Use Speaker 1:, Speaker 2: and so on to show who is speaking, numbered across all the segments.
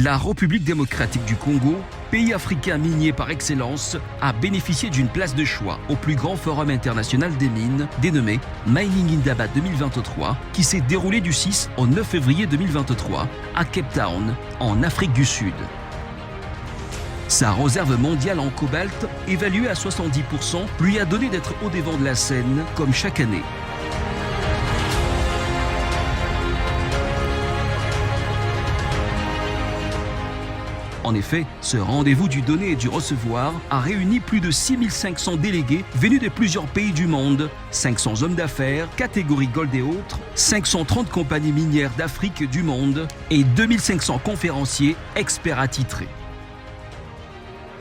Speaker 1: La République démocratique du Congo, pays africain minier par excellence, a bénéficié d'une place de choix au plus grand forum international des mines, dénommé Mining Indaba 2023, qui s'est déroulé du 6 au 9 février 2023 à Cape Town, en Afrique du Sud. Sa réserve mondiale en cobalt, évaluée à 70%, lui a donné d'être au devant de la scène, comme chaque année. En effet, ce rendez-vous du donner et du recevoir a réuni plus de 6500 délégués venus de plusieurs pays du monde, 500 hommes d'affaires, catégorie gold et autres, 530 compagnies minières d'Afrique et du monde et 2500 conférenciers experts attitrés.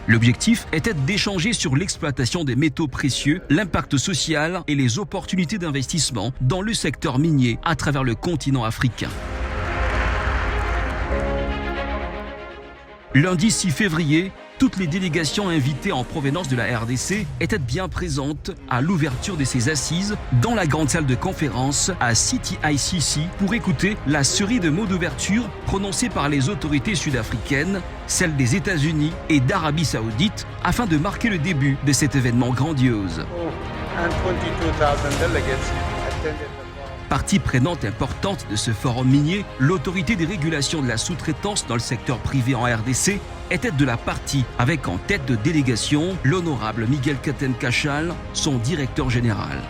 Speaker 1: L'objectif était d'échanger sur l'exploitation des métaux précieux, l'impact social et les opportunités d'investissement dans le secteur minier à travers le continent africain. Lundi 6 février, toutes les délégations invitées en provenance de la RDC étaient bien présentes à l'ouverture de ces assises dans la grande salle de conférence à City ICC pour écouter la série de mots d'ouverture prononcés par les autorités sud-africaines, celles des États-Unis et d'Arabie Saoudite, afin de marquer le début de cet événement grandiose. Partie prenante importante de ce forum minier, l'autorité des régulations de la sous-traitance dans le secteur privé en RDC était de la partie, avec en tête de délégation l'honorable Miguel Katen-Cachal, son directeur général.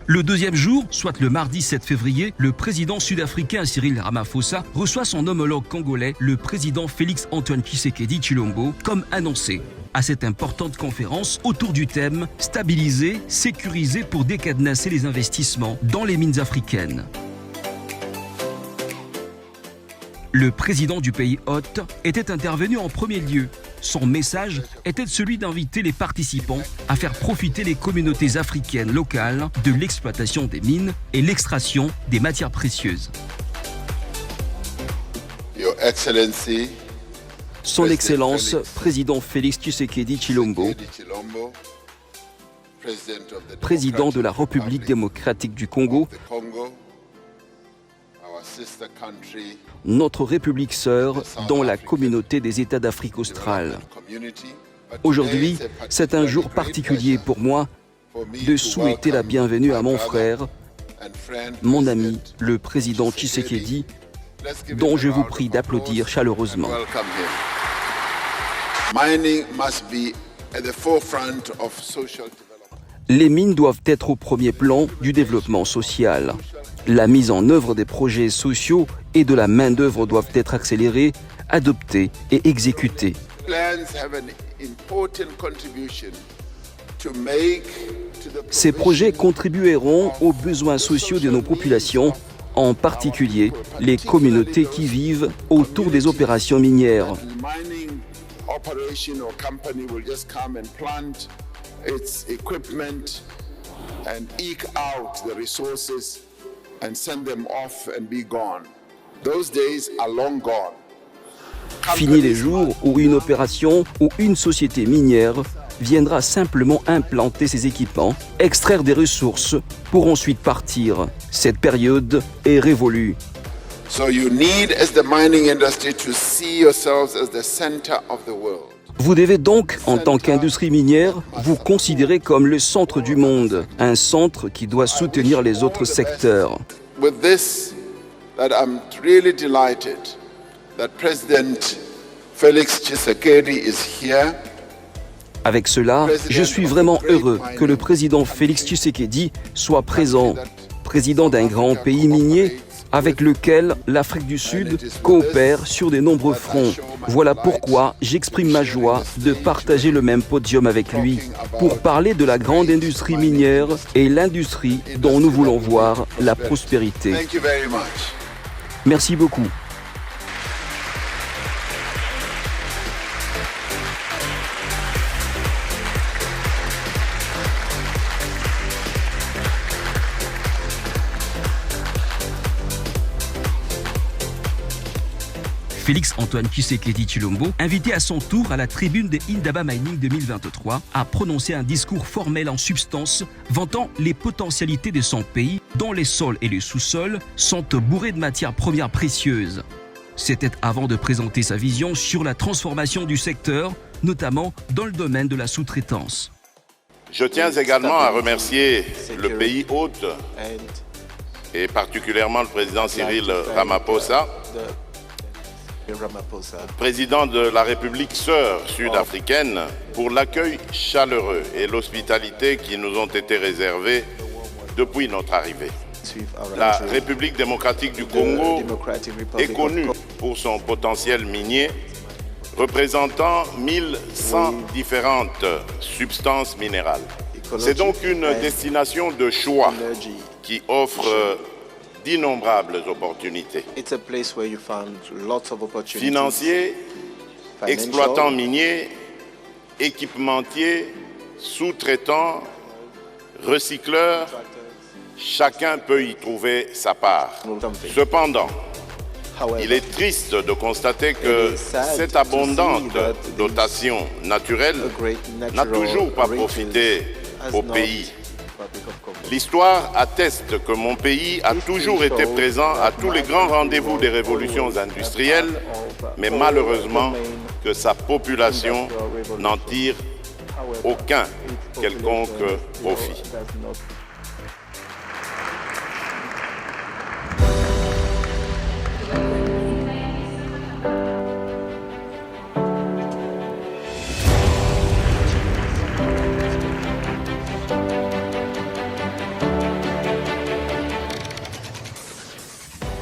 Speaker 1: Le deuxième jour, soit le mardi 7 février, le président sud-africain Cyril Ramaphosa reçoit son homologue congolais, le président Félix-Antoine Tshisekedi Tshilombo, comme annoncé à cette importante conférence autour du thème « Stabiliser, sécuriser pour décadenasser les investissements dans les mines africaines ». Le président du pays hôte était intervenu en premier lieu. Son message était celui d'inviter les participants à faire profiter les communautés africaines locales de l'exploitation des mines et l'extraction des matières précieuses. Son Excellence, président Félix Tshisekedi Tshilombo, président de la République démocratique du Congo, notre république sœur dans la communauté des États d'Afrique australe. Aujourd'hui, c'est un jour particulier pour moi de souhaiter la bienvenue à mon frère, mon ami, le président Tshisekedi, dont je vous prie d'applaudir chaleureusement. Les mines doivent être au premier plan du développement social. La mise en œuvre des projets sociaux et de la main-d'œuvre doivent être accélérées, adoptées et exécutées. Ces projets contribueront aux besoins sociaux de nos populations, en particulier les communautés qui vivent autour des opérations minières. Fini les jours où une opération ou une société minière viendra simplement implanter ses équipements, extraire des ressources pour ensuite partir. Cette période est révolue. Vous devez donc, en tant qu'industrie minière, vous considérer comme le centre du monde, un centre qui doit soutenir les autres secteurs. Avec cela, je suis vraiment heureux que le président Félix Tshisekedi soit présent, président d'un grand pays minier avec lequel l'Afrique du Sud coopère sur de nombreux fronts. Voilà pourquoi j'exprime ma joie de partager le même podium avec lui pour parler de la grande industrie minière et l'industrie dont nous voulons voir la prospérité. Merci beaucoup. Félix-Antoine Tshisekedi Tshilombo, invité à son tour à la tribune de Indaba Mining 2023, a prononcé un discours formel en substance vantant les potentialités de son pays dont les sols et les sous-sols sont bourrés de matières premières précieuses. C'était avant de présenter sa vision sur la transformation du secteur, notamment dans le domaine de la sous-traitance.
Speaker 2: Je tiens également à remercier le pays hôte et particulièrement le président Cyril Ramaphosa, président de la République sœur sud-africaine, pour l'accueil chaleureux et l'hospitalité qui nous ont été réservés depuis notre arrivée. La République démocratique du Congo est connue pour son potentiel minier, représentant 1100 différentes substances minérales. C'est donc une destination de choix qui offre d'innombrables opportunités. Financiers, exploitants miniers, équipementiers, sous-traitants, recycleurs, chacun peut y trouver sa part. Cependant, il est triste de constater que cette abondante dotation naturelle n'a toujours pas profité au pays. L'histoire atteste que mon pays a toujours été présent à tous les grands rendez-vous des révolutions industrielles, mais malheureusement que sa population n'en tire aucun quelconque profit.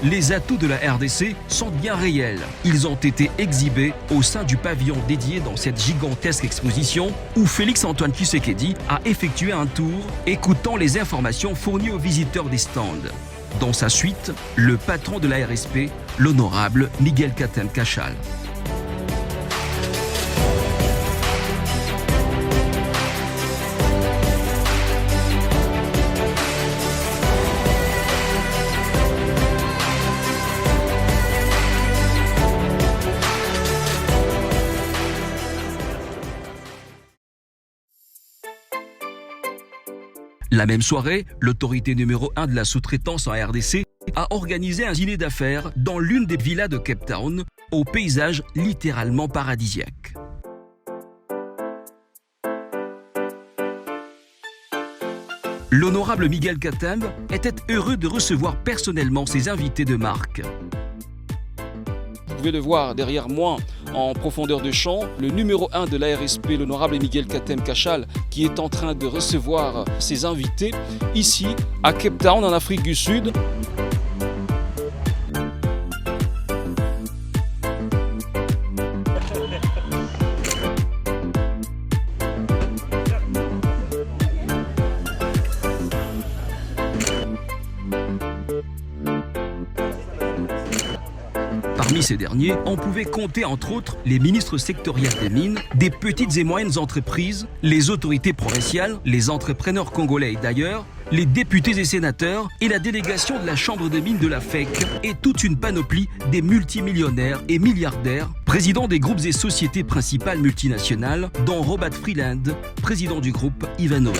Speaker 1: Les atouts de la RDC sont bien réels. Ils ont été exhibés au sein du pavillon dédié dans cette gigantesque exposition où Félix-Antoine Tshisekedi a effectué un tour écoutant les informations fournies aux visiteurs des stands. Dans sa suite, le patron de la RSP, l'honorable Miguel Katem Kachal. La même soirée, l'autorité numéro 1 de la sous-traitance en RDC a organisé un dîner d'affaires dans l'une des villas de Cape Town, au paysage littéralement paradisiaque. L'honorable Miguel Katem était heureux de recevoir personnellement ses invités de marque. Vous pouvez le voir derrière moi en profondeur de champ, le numéro 1 de l'ARSP, l'honorable Miguel Katem Kachal, qui est en train de recevoir ses invités ici à Cape Town en Afrique du Sud. Parmi ces derniers, on pouvait compter entre autres les ministres sectoriels des mines, des petites et moyennes entreprises, les autorités provinciales, les entrepreneurs congolais et d'ailleurs, les députés et sénateurs et la délégation de la Chambre des mines de la FEC et toute une panoplie des multimillionnaires et milliardaires, présidents des groupes et sociétés principales multinationales, dont Robert Freeland, président du groupe Ivanhoe.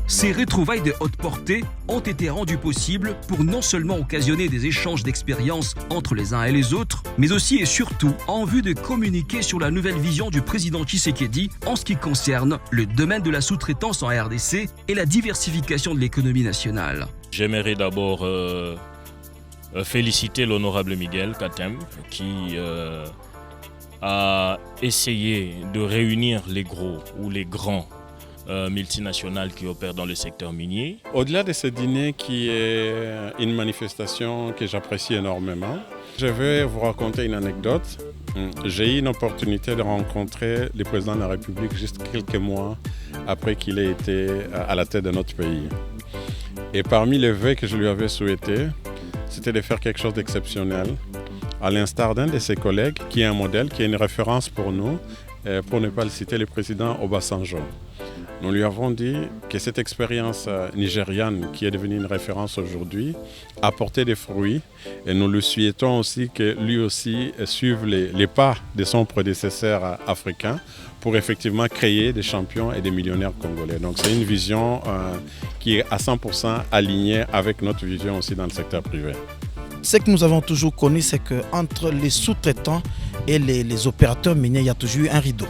Speaker 1: Ces retrouvailles de haute portée ont été rendues possibles pour non seulement occasionner des échanges d'expériences entre les uns et les autres, mais aussi et surtout en vue de communiquer sur la nouvelle vision du président Tshisekedi en ce qui concerne le domaine de la sous-traitance en RDC et la diversification de l'économie nationale.
Speaker 3: J'aimerais d'abord féliciter l'honorable Miguel Katem qui a essayé de réunir les gros ou les grands multinationales qui opèrent dans le secteur minier.
Speaker 4: Au-delà de ce dîner qui est une manifestation que j'apprécie énormément, je vais vous raconter une anecdote. J'ai eu une opportunité de rencontrer le président de la République juste quelques mois après qu'il ait été à la tête de notre pays. Et parmi les vœux que je lui avais souhaités, c'était de faire quelque chose d'exceptionnel, à l'instar d'un de ses collègues qui est un modèle, qui est une référence pour nous, pour ne pas le citer, le président Obasanjo. Nous lui avons dit que cette expérience nigériane, qui est devenue une référence aujourd'hui, a porté des fruits et nous lui souhaitons aussi que lui aussi suive les pas de son prédécesseur africain pour effectivement créer des champions et des millionnaires congolais. Donc c'est une vision qui est à 100% alignée avec notre vision aussi dans le secteur privé.
Speaker 5: Ce que nous avons toujours connu, c'est qu'entre les sous-traitants et les opérateurs miniers, il y a toujours eu un rideau.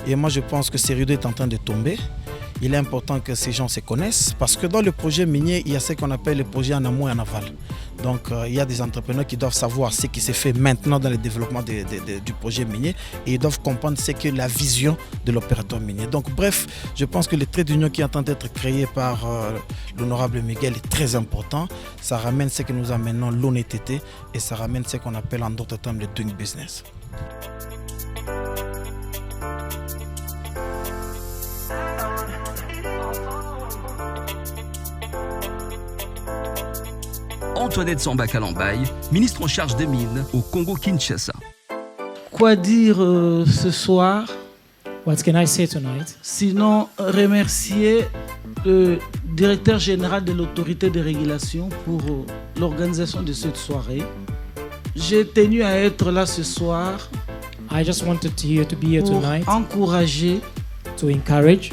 Speaker 5: Et moi, je pense que ce rideau est en train de tomber. Il est important que ces gens se connaissent parce que dans le projet minier, il y a ce qu'on appelle le projet en amont et en aval. Donc, il y a des entrepreneurs qui doivent savoir ce qui se fait maintenant dans le développement du projet minier et ils doivent comprendre ce qu'est la vision de l'opérateur minier. Donc, bref, je pense que le trait d'union qui est en train d'être créé par l'honorable Miguel est très important. Ça ramène ce que nous amenons l'honnêteté et ça ramène ce qu'on appelle en d'autres termes le doing business.
Speaker 1: Antoinette Samba Kalambaye, ministre en charge des mines au Congo-Kinshasa.
Speaker 6: Quoi dire ce soir?
Speaker 7: What can I say tonight?
Speaker 6: Sinon, remercier le directeur général de l'autorité de régulation pour l'organisation de cette soirée. J'ai tenu à être là ce soir.
Speaker 7: I just wanted to be here
Speaker 6: pour
Speaker 7: tonight
Speaker 6: encourager
Speaker 7: to encourage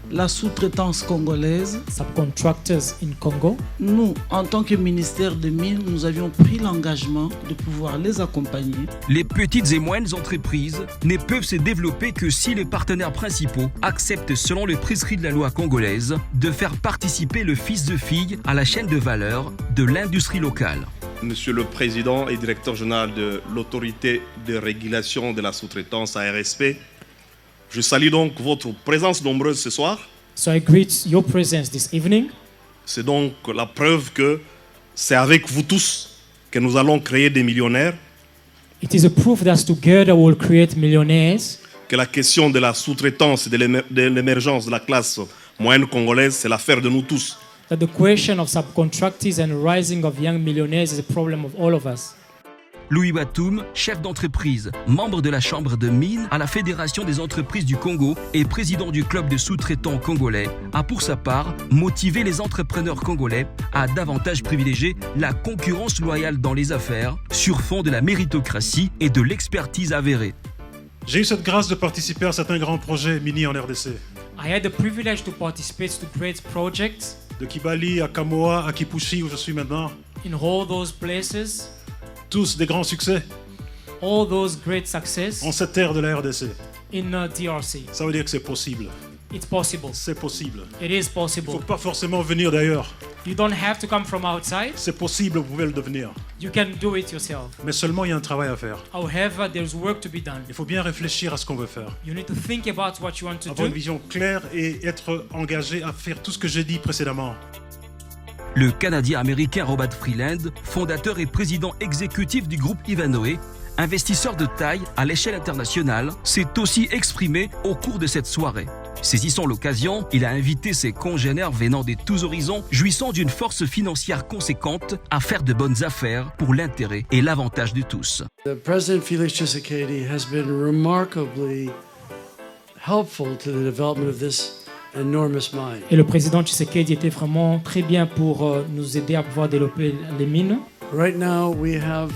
Speaker 6: la sous-traitance congolaise.
Speaker 7: subcontractors in Congo.
Speaker 6: Nous, en tant que ministère des Mines, nous avions pris l'engagement de pouvoir les accompagner.
Speaker 1: Les petites et moyennes entreprises ne peuvent se développer que si les partenaires principaux acceptent, selon les prescrits de la loi congolaise, de faire participer le fils de fille à la chaîne de valeur de l'industrie locale.
Speaker 8: Monsieur le Président et Directeur général de l'Autorité de régulation de la sous-traitance ARSP, je salue donc votre présence nombreuse ce soir.
Speaker 7: So I greet your presence this evening.
Speaker 8: C'est donc la preuve que c'est avec vous tous que nous allons créer des millionnaires,
Speaker 7: It is a proof that together we'll create millionaires,
Speaker 8: que la question de la sous-traitance et de l'émergence de la classe moyenne congolaise, c'est l'affaire de nous tous.
Speaker 7: that the question of subcontractors and rising of young millionaires is a problem of all of us.
Speaker 1: Louis Batoum, chef d'entreprise, membre de la Chambre de mines à la Fédération des entreprises du Congo et président du club de sous-traitants congolais, a pour sa part motivé les entrepreneurs congolais à davantage privilégier la concurrence loyale dans les affaires sur fond de la méritocratie et de l'expertise avérée.
Speaker 9: J'ai eu cette grâce de participer à certains grands projets miniers en RDC.
Speaker 7: I had the privilege to participate to great projects
Speaker 9: De Kibali à Kamoa, à Kipushi où je suis maintenant.
Speaker 7: in all those places,
Speaker 9: Tous des grands succès
Speaker 7: all those great success
Speaker 9: en cette terre de la RDC.
Speaker 7: in DRC.
Speaker 9: Ça veut dire que c'est possible.
Speaker 7: It's possible.
Speaker 9: C'est possible.
Speaker 7: It is
Speaker 9: Il ne faut
Speaker 7: possible.
Speaker 9: pas forcément venir d'ailleurs.
Speaker 7: You don't have to come from outside.
Speaker 9: C'est possible, vous pouvez le devenir.
Speaker 7: You can do it yourself.
Speaker 9: Mais seulement il y a un travail à faire.
Speaker 7: However, there's work to be done.
Speaker 9: Il faut bien réfléchir à ce qu'on veut faire.
Speaker 7: You need to think about what you want to
Speaker 9: Avoir
Speaker 7: do.
Speaker 9: une vision claire et être engagé à faire tout ce que j'ai dit précédemment.
Speaker 1: Le Canadien-américain Robert Freeland, fondateur et président exécutif du groupe Ivanhoe, investisseur de taille à l'échelle internationale, s'est aussi exprimé au cours de cette soirée. Saisissant l'occasion, il a invité ses congénères venant de tous horizons, jouissant d'une force financière conséquente, à faire de bonnes affaires pour l'intérêt et l'avantage de tous.
Speaker 10: President Felix Tshisekedi has been remarkably helpful to the development of this enormous mine.
Speaker 7: Et le président Tshisekedi était vraiment très bien pour nous aider à pouvoir développer les mines.
Speaker 10: Right now, we have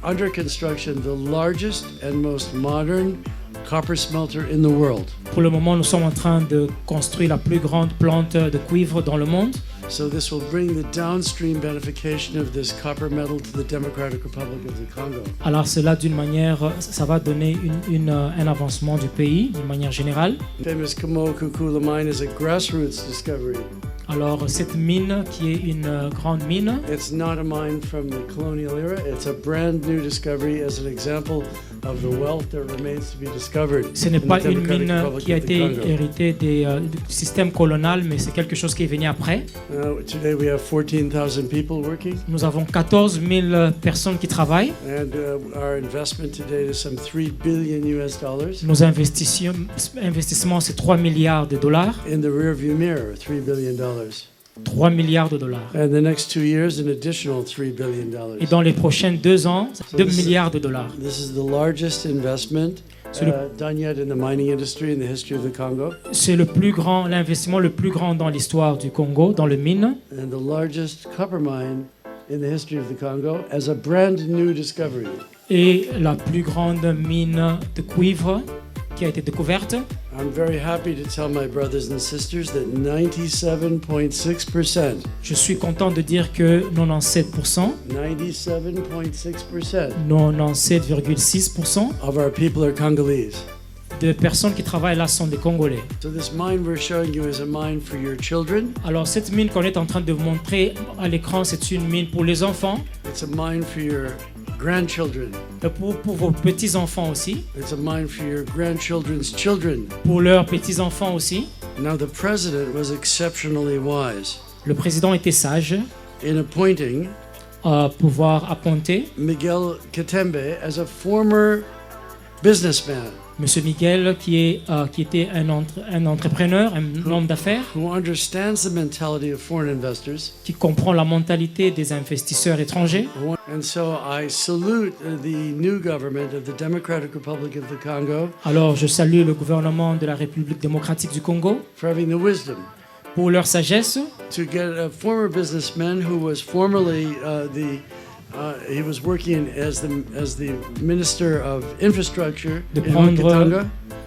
Speaker 10: under construction the largest and most modern copper smelter in the world.
Speaker 7: Pour le moment, nous sommes en train de construire la plus grande plante de cuivre dans le monde.
Speaker 10: So this will bring the downstream beneficiation of this copper metal to the Democratic Republic of the Congo.
Speaker 7: Alors cela, d'une manière, ça va donner un avancement du pays, d'une manière générale.
Speaker 10: Famous Kamoa-Kakula mine is a grassroots discovery.
Speaker 7: Alors cette mine qui est une grande mine,
Speaker 10: It's not a mine from the colonial era. It's a brand new discovery as an example of the wealth that remains to be discovered.
Speaker 7: ce n'est
Speaker 10: in
Speaker 7: pas
Speaker 10: the
Speaker 7: une
Speaker 10: Democratic
Speaker 7: mine
Speaker 10: Republic
Speaker 7: qui a
Speaker 10: of the
Speaker 7: été
Speaker 10: Congo.
Speaker 7: héritée du système colonial, mais c'est quelque chose qui est venu après.
Speaker 10: Today we have 14,000 people working,
Speaker 7: Nous avons 14 000 personnes qui travaillent.
Speaker 10: and our investment today is some $3 billion US dollars.
Speaker 7: Nos investissements, c'est 3 milliards de dollars.
Speaker 10: In the rearview mirror, $3 billion.
Speaker 7: 3 milliards de dollars.
Speaker 10: And the next 2 years, an additional $3 billion.
Speaker 7: Et dans les prochaines 2 ans, 2 milliards de dollars.
Speaker 10: This is the largest investment done yet in the mining industry in the history of the Congo.
Speaker 7: C'est l'investissement le plus grand dans l'histoire du Congo, dans le mine.
Speaker 10: And the largest copper mine in the history of the Congo as a brand new discovery.
Speaker 7: Et la plus grande mine de cuivre qui a été découverte.
Speaker 10: I'm very happy to tell my brothers and sisters that 97.6%.
Speaker 7: Je suis content de dire que 97%,
Speaker 10: 97.6%
Speaker 7: 97,6%
Speaker 10: of our people are Congolese.
Speaker 7: de personnes qui travaillent là sont des Congolais.
Speaker 10: So this mine we're showing you is a mine for your children.
Speaker 7: Alors cette mine qu'on est en train de vous montrer à l'écran, c'est une mine pour les enfants,
Speaker 10: It's a mine for your grandchildren.
Speaker 7: et pour vos petits-enfants aussi,
Speaker 10: It's a mine for your grandchildren's children.
Speaker 7: pour leurs petits-enfants aussi.
Speaker 10: Now the president was exceptionally wise
Speaker 7: Le président était sage
Speaker 10: in appointing
Speaker 7: à pouvoir appointer
Speaker 10: Miguel Katembe as a former businessman
Speaker 7: Monsieur Miguel qui était un entrepreneur, un homme d'affaires
Speaker 10: who understands the mentality of foreign investors.
Speaker 7: qui comprend la mentalité des investisseurs étrangers.
Speaker 10: And so I salute the new government of the Democratic Republic of the Congo
Speaker 7: Alors je salue le gouvernement de la République démocratique du Congo
Speaker 10: for having the wisdom
Speaker 7: pour leur sagesse
Speaker 10: to get a former businessman who was formerly he was working as the Minister of Infrastructure
Speaker 7: de
Speaker 10: in
Speaker 7: prendre
Speaker 10: Katanga,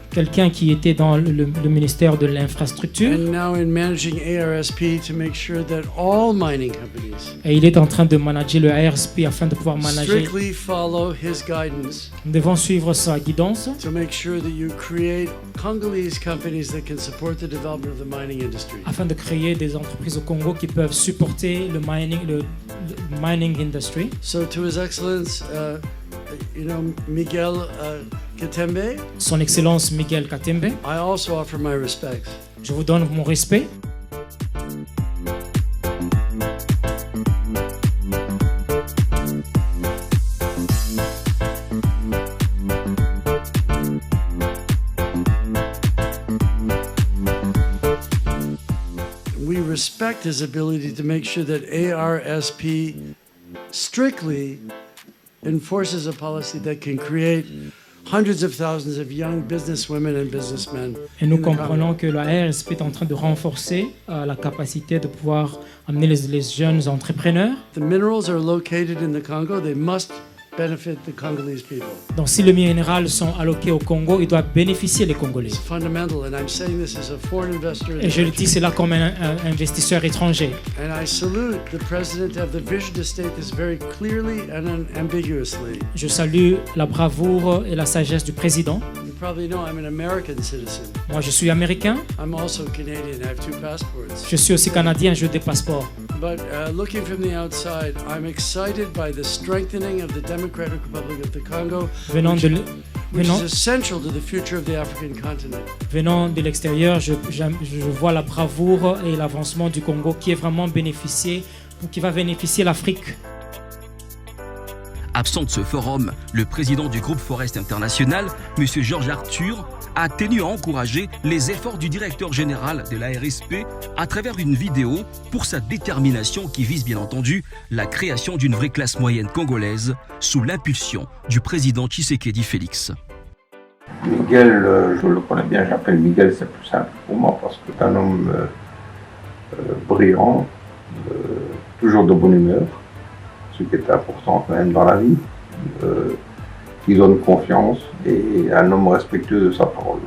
Speaker 7: quelqu'un qui était dans le ministère de l'infrastructure
Speaker 10: and now in managing ARSP to make sure that all mining companies
Speaker 7: et il est en train de manager le ARSP afin de pouvoir manager.
Speaker 10: strictly follow his guidance
Speaker 7: Nous devons suivre sa guidance
Speaker 10: to make sure that you create Congolese companies that can support the development of the mining industry.
Speaker 7: afin de créer des entreprises au Congo qui peuvent supporter le mining industry.
Speaker 10: So to His Excellence, Miguel Katembe,
Speaker 7: Son Excellence Miguel Katembe,
Speaker 10: I also offer my respects.
Speaker 7: je vous donne mon respect.
Speaker 10: We respect his ability to make sure that ARSP strictly enforces a policy that can create hundreds of thousands of young businesswomen and businessmen.
Speaker 7: Et nous
Speaker 10: in the Congo.
Speaker 7: comprenons que la ARSP est en train de renforcer la capacité de pouvoir amener les jeunes entrepreneurs.
Speaker 10: The minerals are located in the Congo. They must benefit the Congolese people.
Speaker 7: Donc si les minérales sont alloqués au Congo, ils doivent bénéficier les Congolais.
Speaker 10: It's fundamental, and I'm saying this as a foreign investor. in
Speaker 7: Et
Speaker 10: the
Speaker 7: je le
Speaker 10: country.
Speaker 7: dis cela comme un investisseur étranger.
Speaker 10: And I salute the president to have the vision to state this very clearly and unambiguously.
Speaker 7: Je salue la bravoure et la sagesse du président.
Speaker 10: You probably know I'm an American citizen.
Speaker 7: Moi, je suis américain.
Speaker 10: I'm also Canadian. I have 2 passports.
Speaker 7: Je suis aussi canadien, j'ai 2 passeports.
Speaker 10: But looking from the outside, I'm excited by the strengthening of the Democratic Republic of the Congo,
Speaker 7: Venant de,
Speaker 10: which
Speaker 7: venant,
Speaker 10: is essential to the future of the African continent.
Speaker 7: venant de l'extérieur, je vois la bravoure et l'avancement du Congo qui est vraiment qui va bénéficier l'Afrique.
Speaker 1: Absent de ce forum, le président du groupe Forest International, M. Georges Arthur, a tenu à encourager les efforts du directeur général de la RSP à travers une vidéo pour sa détermination qui vise bien entendu la création d'une vraie classe moyenne congolaise sous l'impulsion du président Tshisekedi Félix.
Speaker 11: Miguel, je le connais bien, j'appelle Miguel, c'est plus simple pour moi parce que c'est un homme brillant, toujours de bonne humeur, ce qui est important quand même dans la vie, qui donne confiance et un homme respectueux de sa parole.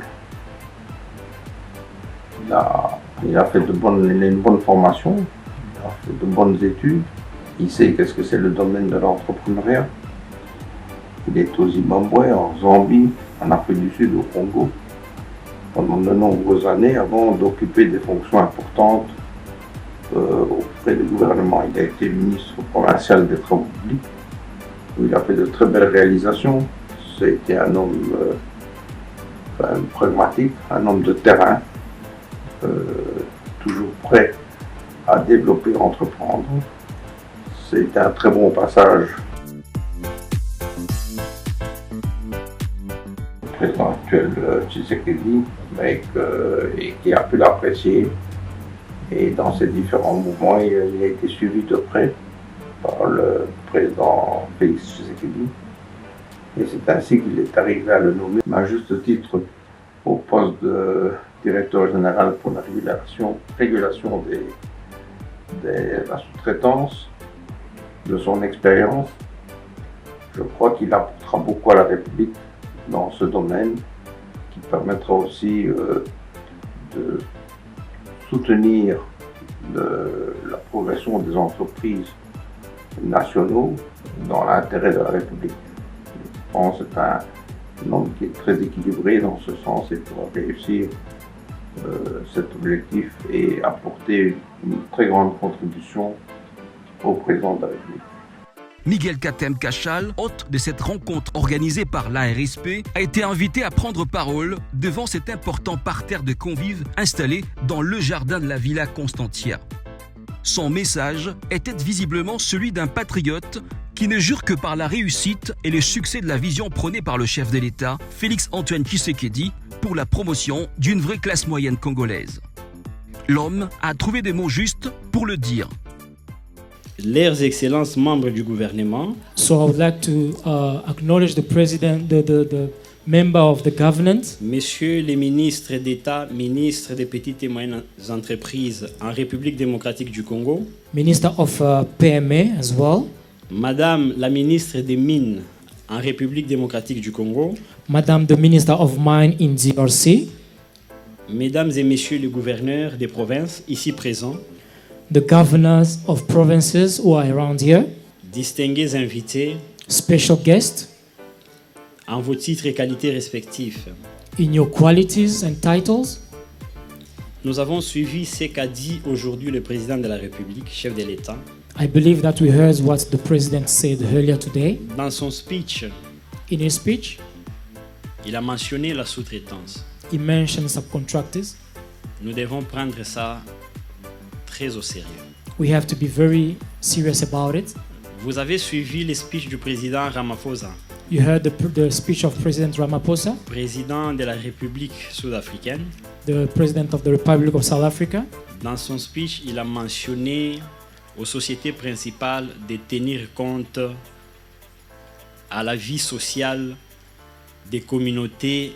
Speaker 11: Il a fait une bonne formation, il a fait de bonnes études, il sait qu'est-ce que c'est le domaine de l'entrepreneuriat. Il est au Zimbabwe, en Zambie, en Afrique du Sud, au Congo, pendant de nombreuses années avant d'occuper des fonctions importantes auprès du gouvernement. Il a été ministre provincial des Travaux publics, où il a fait de très belles réalisations. C'était un homme pragmatique, un homme de terrain, toujours prêt à développer, entreprendre. C'était un très bon passage. Le président actuel Tshisekedi, et qui a pu l'apprécier. Et dans ces différents mouvements, il a été suivi de près par le président Félix Tshisekedi. Et c'est ainsi qu'il est arrivé à le nommer, à juste titre, au poste de directeur général pour la régulation de la sous-traitance. De son expérience, je crois qu'il apportera beaucoup à la République dans ce domaine, qui permettra aussi de soutenir la progression des entreprises nationaux dans l'intérêt de la République. Je pense que c'est un homme qui est très équilibré dans ce sens et pourra réussir cet objectif et apporter une très grande contribution au président de la République.
Speaker 1: Miguel Katem Kachal, hôte de cette rencontre organisée par l'ARSP, a été invité à prendre parole devant cet important parterre de convives installé dans le jardin de la Villa Constantia. Son message était visiblement celui d'un patriote qui ne jure que par la réussite et le succès de la vision prônée par le chef de l'État, Félix-Antoine Tshisekedi, pour la promotion d'une vraie classe moyenne congolaise. L'homme a trouvé des mots justes pour le dire.
Speaker 12: Leurs excellences membres du gouvernement.
Speaker 7: So I would like to acknowledge the president, the member of the government.
Speaker 12: Messieurs les ministres d'État, ministres des petites et moyennes entreprises en République démocratique du Congo.
Speaker 7: Minister of PMA as well.
Speaker 12: Madame la ministre des Mines en République démocratique du Congo.
Speaker 7: Madame the Minister of Mine in DRC.
Speaker 12: Mesdames et messieurs les gouverneurs des provinces ici présents.
Speaker 7: The governors of provinces who are around here.
Speaker 12: Distingués invités.
Speaker 7: Special guests.
Speaker 12: En vos titres et qualités respectifs.
Speaker 7: In your qualities and titles.
Speaker 12: Nous avons suivi ce qu'a dit aujourd'hui le président de la République, chef de l'État.
Speaker 7: I believe that we heard what the president said earlier today.
Speaker 12: Dans son speech,
Speaker 7: in his speech,
Speaker 12: il a mentionné la sous-traitance.
Speaker 7: He mentioned subcontractors.
Speaker 12: Nous devons prendre ça très au sérieux.
Speaker 7: We have to be very serious about it.
Speaker 12: Vous avez suivi le speech du président Ramaphosa.
Speaker 7: You heard the speech of President Ramaphosa,
Speaker 12: président de la République sud-africaine.
Speaker 7: The President of the Republic of South Africa.
Speaker 12: Dans son speech, il a mentionné aux sociétés principales de tenir compte à la vie sociale des communautés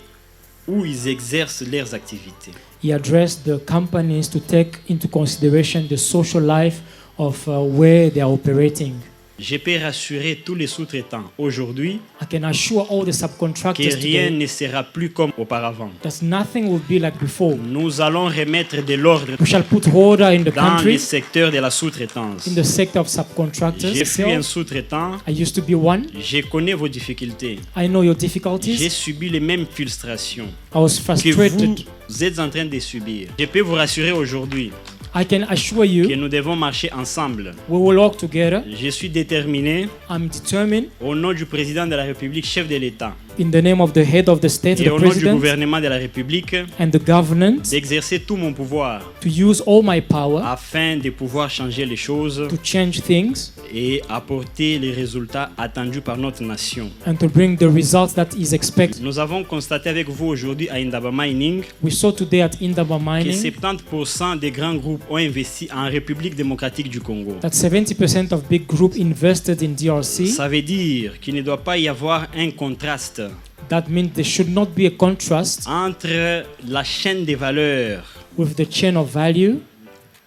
Speaker 12: où ils exercent leurs activités.
Speaker 7: He addressed the companies to take into consideration the social life of where they are operating.
Speaker 12: Je peux rassurer tous les sous-traitants aujourd'hui
Speaker 7: I can assure all the subcontractors
Speaker 12: que rien
Speaker 7: today
Speaker 12: ne sera plus comme auparavant.
Speaker 7: that nothing will be like before.
Speaker 12: Nous allons remettre de l'ordre
Speaker 7: We shall put order in the
Speaker 12: dans
Speaker 7: country,
Speaker 12: le secteur de la sous-traitance.
Speaker 7: in the sector of subcontractors.
Speaker 12: Je suis un sous-traitant.
Speaker 7: I used to be one.
Speaker 12: Je connais vos difficultés.
Speaker 7: I know your
Speaker 12: J'ai
Speaker 7: difficulties.
Speaker 12: subi les mêmes frustrations
Speaker 7: I was
Speaker 12: que
Speaker 7: frustrated.
Speaker 12: vous êtes en train de subir. Je peux vous rassurer aujourd'hui
Speaker 7: I can assure
Speaker 12: que
Speaker 7: you
Speaker 12: nous devons marcher ensemble.
Speaker 7: we will work together.
Speaker 12: Je suis déterminé
Speaker 7: I'm determined,
Speaker 12: au nom du président de la République, chef de l'État,
Speaker 7: in the name of the head of the state,
Speaker 12: et
Speaker 7: the
Speaker 12: au nom du
Speaker 7: president,
Speaker 12: gouvernement de la République,
Speaker 7: and the government,
Speaker 12: d'exercer tout mon pouvoir
Speaker 7: to use all my power
Speaker 12: afin de pouvoir changer les choses
Speaker 7: to change things
Speaker 12: et apporter les résultats attendus par notre nation.
Speaker 7: and to bring the results that is expected.
Speaker 12: Nous avons constaté avec vous aujourd'hui à Indaba Mining
Speaker 7: We saw today at Indaba
Speaker 12: que
Speaker 7: Mining
Speaker 12: 70% des grands groupes ont investi en République démocratique du Congo.
Speaker 7: that 70% of big group invested in DRC.
Speaker 12: Ça veut dire qu'il ne doit pas y avoir un contraste
Speaker 7: That means there should not be a contrast
Speaker 12: entre la chaîne des valeurs
Speaker 7: with the chain of value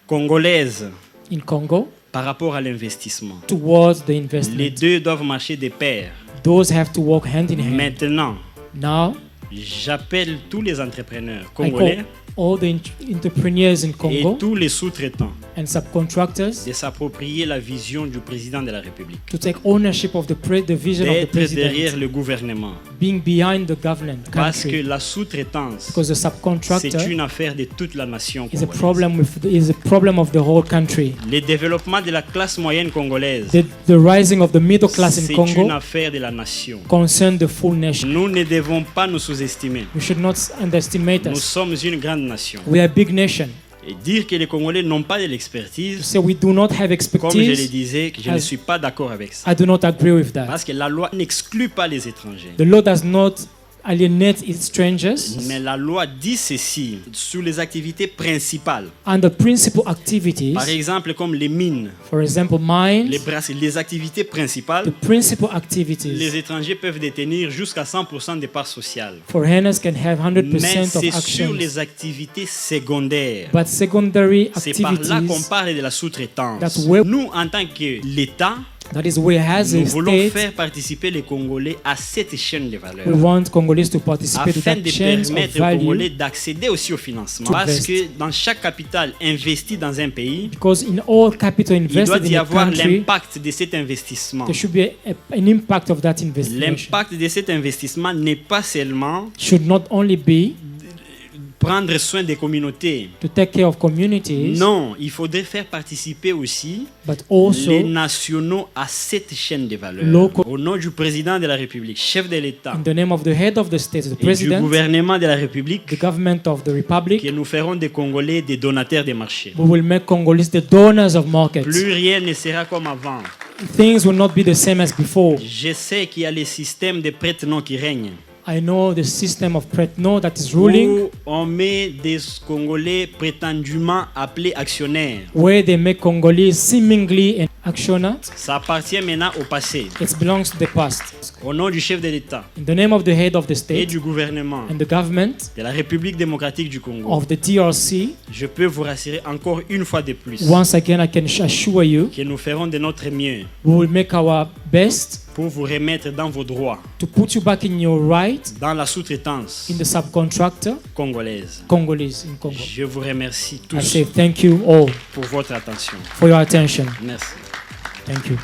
Speaker 12: congolaise
Speaker 7: in Congo
Speaker 12: par rapport à l'investissement.
Speaker 7: towards the
Speaker 12: Les
Speaker 7: investment.
Speaker 12: deux doivent marcher de pair.
Speaker 7: Those have to work hand in hand.
Speaker 12: Maintenant,
Speaker 7: Now,
Speaker 12: j'appelle tous les entrepreneurs
Speaker 7: I
Speaker 12: congolais
Speaker 7: call all the entrepreneurs in
Speaker 12: et
Speaker 7: Congo
Speaker 12: tous les sous-traitants
Speaker 7: and subcontractors
Speaker 12: de s'approprier la vision du président de la République,
Speaker 7: to take ownership of the vision of the
Speaker 12: d'être
Speaker 7: president,
Speaker 12: derrière le gouvernement,
Speaker 7: being behind the government
Speaker 12: Parce que
Speaker 7: country.
Speaker 12: la sous-traitance,
Speaker 7: Because the subcontractor
Speaker 12: c'est une affaire de toute la nation
Speaker 7: is a
Speaker 12: congolaise.
Speaker 7: problem of the whole country.
Speaker 12: Le développement de la classe moyenne congolaise,
Speaker 7: The rising of the middle class in
Speaker 12: c'est une
Speaker 7: Congo
Speaker 12: affaire de la nation.
Speaker 7: concerns the full nation.
Speaker 12: Nous ne devons pas nous sous-estimer.
Speaker 7: We should not underestimate
Speaker 12: Nous
Speaker 7: us.
Speaker 12: sommes une grande nation.
Speaker 7: We are a big nation.
Speaker 12: Et dire que les Congolais n'ont pas de
Speaker 7: To
Speaker 12: l'expertise,
Speaker 7: say we do not have
Speaker 12: comme je le
Speaker 7: expertise,
Speaker 12: disais, je ne suis pas d'accord avec ça.
Speaker 7: I do not agree with that.
Speaker 12: Parce que la loi n'exclut pas les étrangers.
Speaker 7: The law does not alienate its strangers,
Speaker 12: Mais la loi dit ceci sur les activités principales.
Speaker 7: and the principal activities,
Speaker 12: Par exemple, comme les mines,
Speaker 7: for example, mines,
Speaker 12: les activités principales,
Speaker 7: the principal activities
Speaker 12: les étrangers peuvent détenir jusqu'à 100% des parts sociales.
Speaker 7: foreigners can have 100%
Speaker 12: Mais
Speaker 7: of
Speaker 12: c'est sur
Speaker 7: actions.
Speaker 12: les activités secondaires.
Speaker 7: But secondary
Speaker 12: C'est par là qu'on
Speaker 7: activities,
Speaker 12: parle de la sous-traitance.
Speaker 7: That's where-
Speaker 12: Nous, en tant que l'État,
Speaker 7: that is where as
Speaker 12: nous
Speaker 7: a
Speaker 12: voulons
Speaker 7: state,
Speaker 12: faire participer les Congolais à cette chaîne de valeur.
Speaker 7: we want Congolese to participate in
Speaker 12: Afin
Speaker 7: that
Speaker 12: de
Speaker 7: chain of
Speaker 12: permettre aux
Speaker 7: value,
Speaker 12: Congolais d'accéder aussi au financement.
Speaker 7: To
Speaker 12: Parce
Speaker 7: invest.
Speaker 12: que dans chaque capital investi dans un pays,
Speaker 7: because in all capital
Speaker 12: il doit
Speaker 7: invested
Speaker 12: y
Speaker 7: in a
Speaker 12: avoir
Speaker 7: country,
Speaker 12: l'impact de cet investissement.
Speaker 7: there should be an impact of that investment.
Speaker 12: L'impact de cet investissement n'est pas seulement
Speaker 7: Should not only be
Speaker 12: prendre soin des communautés.
Speaker 7: to take care of communities,
Speaker 12: Non, il faudrait faire participer aussi
Speaker 7: but also
Speaker 12: les nationaux à cette chaîne de valeur.
Speaker 7: Local-
Speaker 12: Au nom du président de la République, chef de l'État,
Speaker 7: in the name of the head of the state, the
Speaker 12: et du
Speaker 7: president,
Speaker 12: gouvernement de la République,
Speaker 7: the government of the republic,
Speaker 12: que nous ferons des Congolais des donateurs des marchés.
Speaker 7: we will make Congolese the donors of markets.
Speaker 12: Plus rien ne sera comme avant.
Speaker 7: Things will not be the same as before.
Speaker 12: Je sais qu'il y a le système de prête-noms qui règne.
Speaker 7: I know the system of Pretno that is ruling,
Speaker 12: Où on met des Congolais prétendument appelés actionnaires.
Speaker 7: where they make Congolese seemingly an actioner.
Speaker 12: Ça appartient maintenant au passé.
Speaker 7: It belongs to the past.
Speaker 12: Au nom du chef de l'État
Speaker 7: In the name of the head of the
Speaker 12: et
Speaker 7: state
Speaker 12: du gouvernement
Speaker 7: and the government
Speaker 12: de la République démocratique du Congo,
Speaker 7: of the DRC,
Speaker 12: je peux vous rassurer encore une fois de plus
Speaker 7: once again I can assure you,
Speaker 12: que nous ferons de notre mieux
Speaker 7: we will make our best
Speaker 12: pour vous remettre dans vos droits,
Speaker 7: to put you back in your right
Speaker 12: dans la sous-traitance
Speaker 7: in the subcontractor
Speaker 12: congolaise.
Speaker 7: Congolese in Congo.
Speaker 12: Je vous remercie
Speaker 7: I
Speaker 12: tous
Speaker 7: say thank you all
Speaker 12: pour votre attention.
Speaker 7: for your attention.
Speaker 12: Merci.
Speaker 7: Thank you.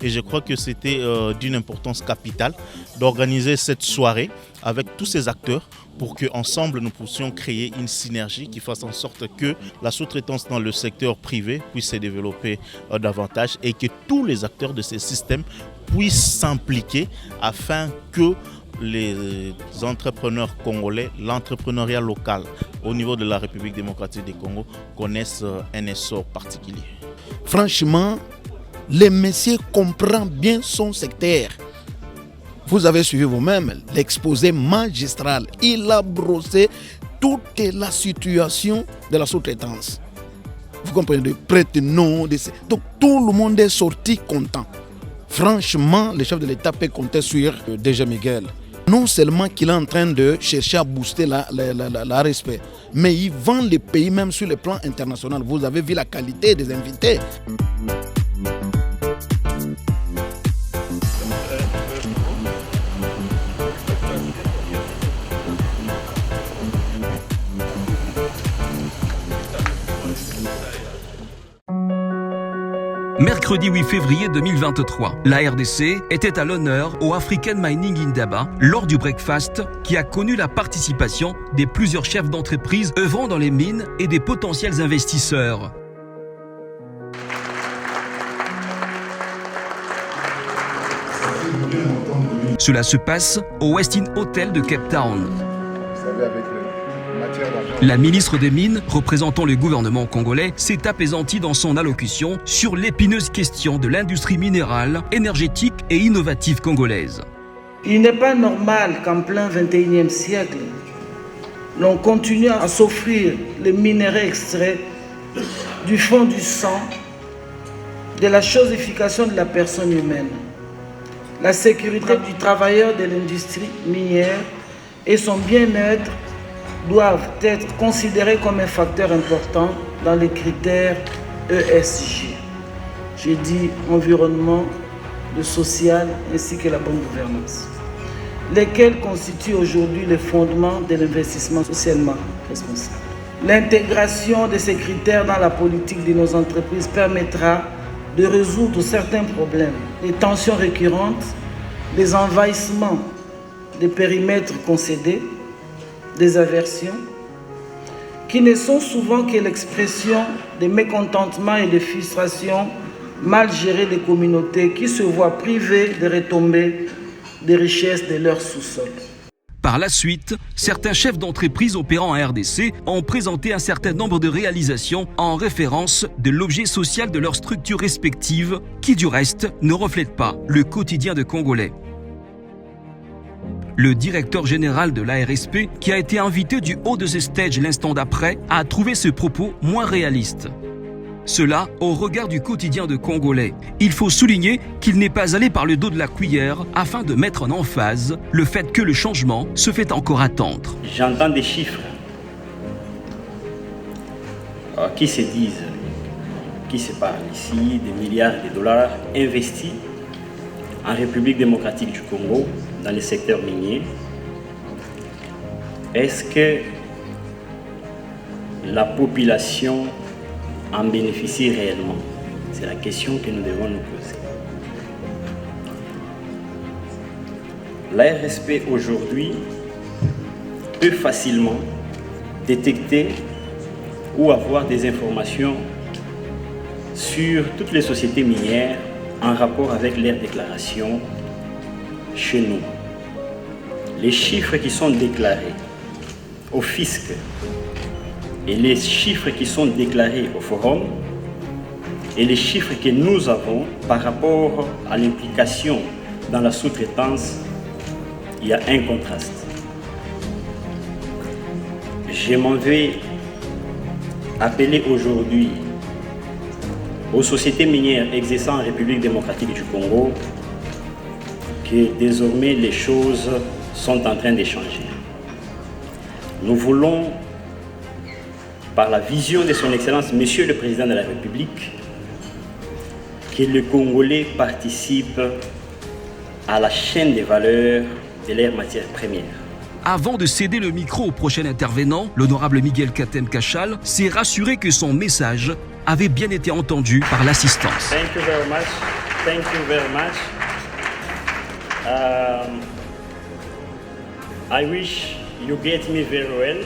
Speaker 13: Et je crois que c'était d'une importance capitale d'organiser cette soirée avec tous ces acteurs pour qu'ensemble nous puissions créer une synergie qui fasse en sorte que la sous-traitance dans le secteur privé puisse se développer davantage et que tous les acteurs de ces systèmes puissent s'impliquer afin que les entrepreneurs congolais, l'entrepreneuriat local au niveau de la République démocratique du Congo connaissent un essor particulier.
Speaker 14: Franchement, le monsieur comprend bien son secteur. Vous avez suivi vous-même l'exposé magistral. Il a brossé toute la situation de la sous-traitance. Vous comprenez, prête-nom, donc tout le monde est sorti content. Franchement, le chef de l'État peut compter sur DG Miguel. Non seulement qu'il est en train de chercher à booster la respect, mais il vend les pays même sur le plan international. Vous avez vu la qualité des invités.
Speaker 1: Mercredi 8 février 2023, la RDC était à l'honneur au African Mining Indaba lors du breakfast qui a connu la participation des plusieurs chefs d'entreprise œuvrant dans les mines et des potentiels investisseurs. Cela se passe au Westin Hotel de Cape Town. La ministre des Mines, représentant le gouvernement congolais, s'est apaisantie dans son allocution sur l'épineuse question de l'industrie minérale, énergétique et innovative congolaise.
Speaker 6: Il n'est pas normal qu'en plein 21e siècle, l'on continue à s'offrir les minéraux extraits du fond du sang, de la chosification de la personne humaine. La sécurité du travailleur de l'industrie minière et son bien-être doivent être considérés comme un facteur important dans les critères ESG. J'ai dit environnement, le social ainsi que la bonne gouvernance. lesquels constituent aujourd'hui le fondement de l'investissement socialement responsable. L'intégration de ces critères dans la politique de nos entreprises permettra de résoudre certains problèmes, les tensions récurrentes, les envahissements des périmètres concédés, des aversions, qui ne sont souvent que l'expression des mécontentements et des frustrations mal gérées des communautés qui se voient privées de retombées des richesses de leur sous-sol.
Speaker 1: Par la suite, certains chefs d'entreprise opérant en RDC ont présenté un certain nombre de réalisations en référence de l'objet social de leurs structures respectives, qui du reste ne reflètent pas le quotidien de Congolais. Le directeur général de l'ARSP, qui a été invité du haut de ce stage l'instant d'après, a trouvé ce propos moins réaliste. Cela au regard du quotidien de Congolais. Il faut souligner qu'il n'est pas allé par le dos de la cuillère afin de mettre en emphase le fait que le changement se fait encore attendre.
Speaker 12: J'entends des chiffres qui se disent, qui se parlent ici, des milliards de dollars investis en République démocratique du Congo dans le secteur minier. Est-ce que la population en bénéficie réellement? C'est la question que nous devons nous poser. L'ARSP aujourd'hui peut facilement détecter ou avoir des informations sur toutes les sociétés minières en rapport avec leurs déclarations chez nous. Les chiffres qui sont déclarés au fisc et les chiffres qui sont déclarés au forum et les chiffres que nous avons par rapport à l'implication dans la sous-traitance, il y a un contraste. Je m'en vais appeler aujourd'hui aux sociétés minières exerçant en République démocratique du Congo que désormais les choses sont en train de changer. Nous voulons, par la vision de son Excellence, Monsieur le Président de la République, que les Congolais participent à la chaîne des valeurs de leurs matières premières.
Speaker 1: Avant de céder le micro au prochain intervenant, l'honorable Miguel Katem Kachal s'est rassuré que son message avait bien été entendu par l'assistance.
Speaker 12: Thank you very much. Thank you very much. I wish you get me very well.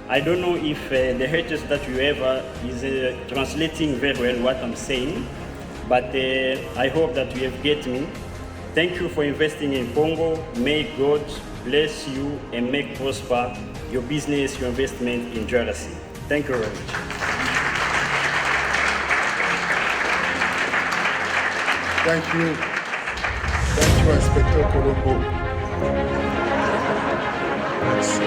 Speaker 12: I don't know if the haters that you have is translating very well what I'm saying, but I hope that you have get me. Thank you for investing in Congo. May God bless you and make prosper your business, your investment in DRC. Thank you very much.
Speaker 15: Thank you. Thank you, Inspector Colombo. Merci.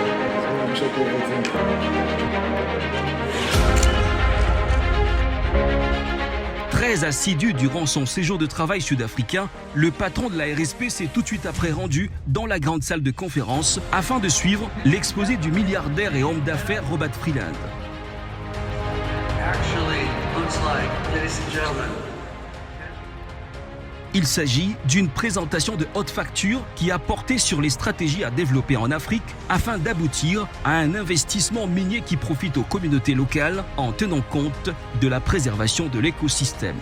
Speaker 1: Très assidu durant son séjour de travail sud-africain, le patron de la RSP s'est tout de suite après rendu dans la grande salle de conférence afin de suivre l'exposé du milliardaire et homme d'affaires Robert Freeland. Il s'agit d'une présentation de haute facture qui a porté sur les stratégies à développer en Afrique afin d'aboutir à un investissement minier qui profite aux communautés locales en tenant compte de la préservation de l'écosystème.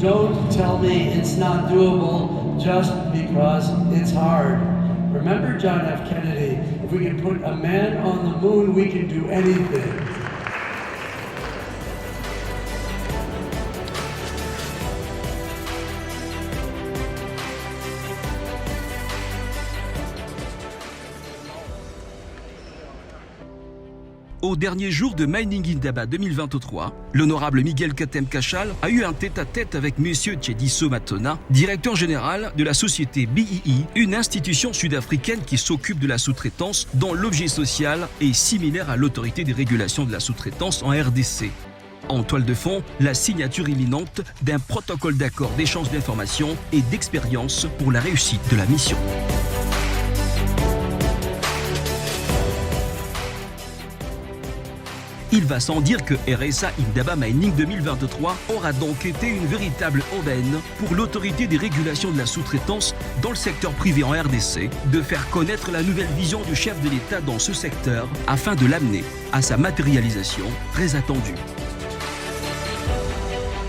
Speaker 10: Don't tell me it's not doable just because it's hard. Remember John F. Kennedy, if we can put a man on the moon, we can do anything.
Speaker 1: Au dernier jour de Mining Indaba 2023, l'honorable Miguel Katem Kachal a eu un tête-à-tête avec M. Tchediso Matona, directeur général de la société BII, une institution sud-africaine qui s'occupe de la sous-traitance dont l'objet social est similaire à l'autorité des régulations de la sous-traitance en RDC. En toile de fond, la signature imminente d'un protocole d'accord d'échange d'informations et d'expérience pour la réussite de la mission. Il va sans dire que RSA Indaba Mining 2023 aura donc été une véritable aubaine pour l'autorité des régulations de la sous-traitance dans le secteur privé en RDC de faire connaître la nouvelle vision du chef de l'État dans ce secteur afin de l'amener à sa matérialisation très attendue.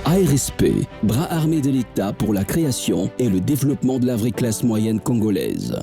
Speaker 16: ARSP, bras armé de l'État pour la création et le développement de la vraie classe moyenne congolaise.